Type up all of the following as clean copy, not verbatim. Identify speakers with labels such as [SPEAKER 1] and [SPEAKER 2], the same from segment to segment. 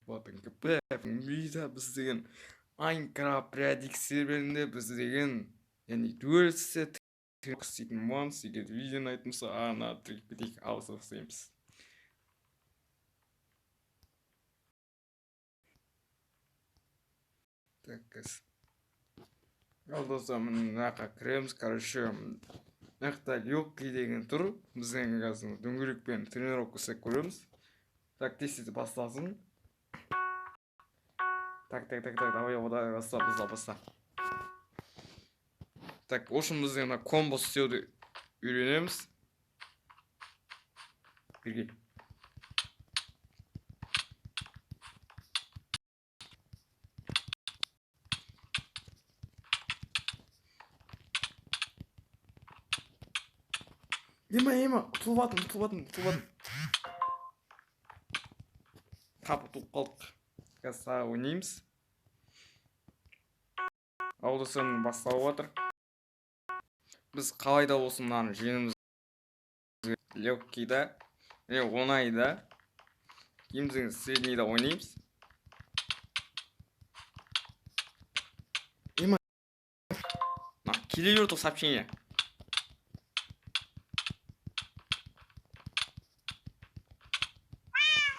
[SPEAKER 1] Вот НКП видео біз деген Minecraft Predix серверінде біз деген яғни дуэльсте істейтін боламыз. Егер видеоны айтмаса ана тіркетейік ауызға жасаймыз. Так, ал достар, мына жаққа кіреміз. Короче, мына жақта легкий деген тұр. Біздің қазір дөңгелекпен тренировка істеп көреміз. Так, тестті басталсын. Так, давай ода баста. Так, ошын біз ана комбо істеуді үйренеміз. Бірге. Ема, ұтылбадым. Тап ұтылып қалдық. Қазір саға ойнаймыз. Аудысын басталып жатыр. Біз қалайда болсын мынаны жеңіміз легкийда, оңайда, кейін среднийда ойнаймыз. Ема, келе жүрді сообщение.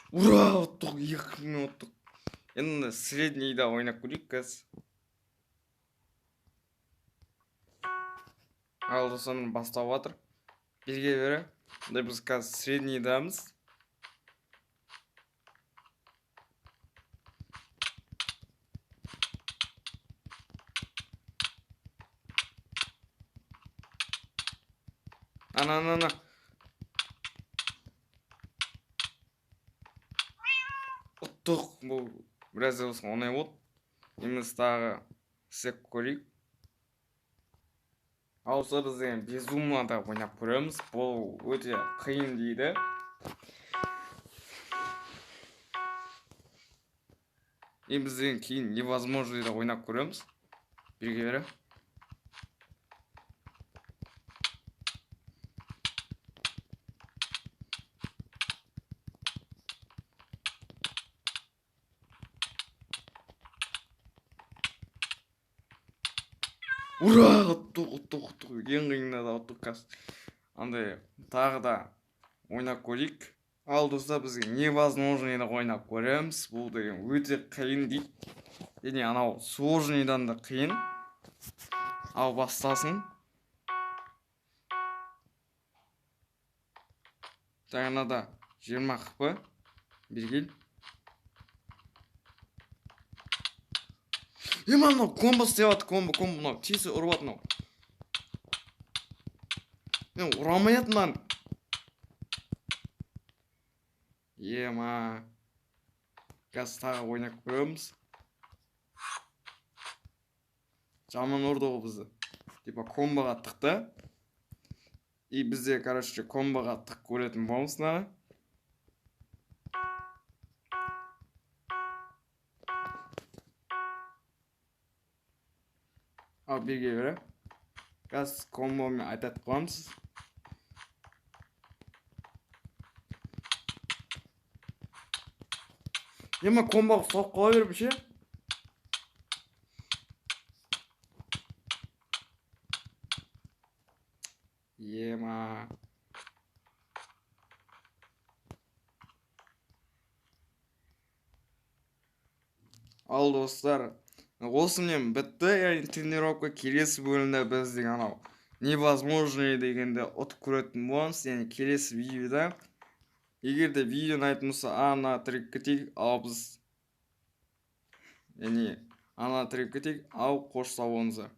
[SPEAKER 1] Ура, ұттық, 2 минут ұттық. Енді среднийда ойнап көрейік қазір. Алдысын бастап жатыр. Бірге бері. Біз қазір среднийдамыз. Ана. Ұттық, бұл біраз болсын оңай болды. Еміз тағы істеп көрейік. Ауызы біз деген безумно ойнап көреміз. Бұл өте қиын дейді. Біз деген кейін невозможно дейді ойнап көреміз. Бірге бері. Ура, ұттық. Ең қиынында да ұттық қазір. Андай тағы да ойнап көрейік. Ал достар, бізге невозможно ойнап көреміз. Бұл деген өте қиын дейді. Және анау сложныйдан да қиын. Ал бастасын. Тағына 20 қыпы. Біргел. Ема, мынау комбо істеватыр, комбо, мынау тесі ұрып мынау. Мен ұрамайат мынаны. Ема. Қазір тағы ойнап көреміз. Жаман ұрды ғой бізді. Типа комбоға тықты. И бізде, короче, комбоға тық көретін боламыз мынаны. Ал бірге бері. Қазір комбомен айтат қоямыз. Ема, комбоға соқ қоя беріп ше. Ема. Ал достар, осымен бітті. Тренировка келесі бөлімде біз деген анау невозможно дегенде ұтып көретін боламыз. Яғни келесі видеода. Егер де видеоны айтмаса ана тіркетейік, ал біз ана тіркетейік, ал қош сау болыңыздар.